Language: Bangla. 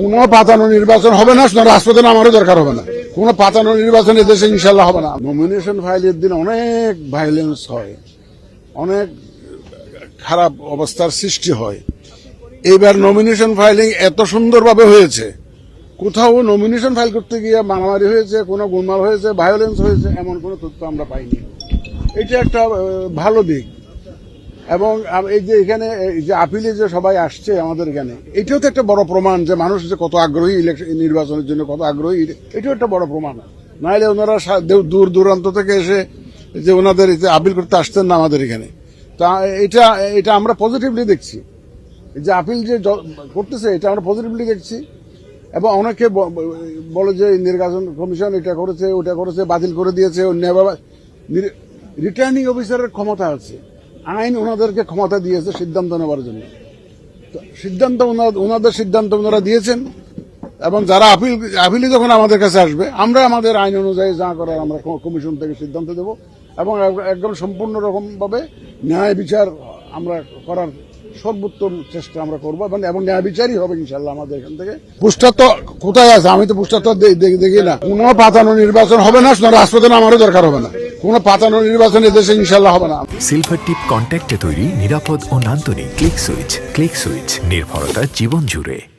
কোনো পাতানো নির্বাচন হবে না, রাজপথে নামারও দরকার হবে না। কোনো পাতানো নির্বাচন এদেশে ইনশাল্লাহ হবে না। নমিনেশন ফাইলের দিন অনেক ভায়োলেন্স হয়, অনেক খারাপ অবস্থার সৃষ্টি হয়। এইবার নমিনেশন ফাইলিং এত সুন্দরভাবে হয়েছে, কোথাও নমিনেশন ফাইল করতে গিয়ে মারামারি হয়েছে, কোনো গোলমাল হয়েছে, ভায়োলেন্স হয়েছে, এমন কোনো তথ্য আমরা পাইনি। এটা একটা ভালো দিক। এবং এই যে এখানে যে আপিলে যে সবাই আসছে আমাদের এখানে, এটাও তো একটা বড় প্রমাণ যে মানুষ যে কত আগ্রহী ইলেকশন নির্বাচনের জন্য, কত আগ্রহী, এটাও একটা বড় প্রমাণ। নাহলে ওনারা দূর দূরান্ত থেকে এসে যে ওনাদের আপিল করতে আসতেন না আমাদের এখানে। তা এটা আমরা পজিটিভলি দেখছি, যে আপিল যে করতেছে এটা আমরা পজিটিভলি দেখছি। এবং অনেকে বলে যে নির্বাচন কমিশন এটা করেছে, ওটা করেছে, বাতিল করে দিয়েছে। রিটার্নিং অফিসারের ক্ষমতা আছে, আইন ওনাদেরকে ক্ষমতা দিয়েছে সিদ্ধান্ত নেওয়ার জন্য। সিদ্ধান্ত ওনাদের সিদ্ধান্ত ওনারা দিয়েছেন। এবং যারা আপিলে যখন আমাদের কাছে আসবে, আমরা আমাদের আইন অনুযায়ী যা করার আমরা কমিশন থেকে সিদ্ধান্ত দেব এবং একদম সম্পূর্ণ রকম ভাবে ন্যায় বিচার আমরা করার সর্বোত্তম চেষ্টা আমরা করবো এবং ন্যায় বিচারই হবে ইনশাল্লাহ আমাদের এখান থেকে। পোস্টার তো কোথায় আছে? আমি তো পোস্টার তো দেখি না। কোনো পাতানো নির্বাচন হবে না, রাজপথে নামারও দরকার হবে না। কোনো পাতানো নির্বাচন এদেশে ইনশাল্লাহ হবে না। সিলভার টিপ কন্ট্যাক্টে তৈরি নিরাপদ ও নান্দনিক ক্লিক সুইচ। ক্লিক সুইচ, নির্ভরতা জীবন জুড়ে।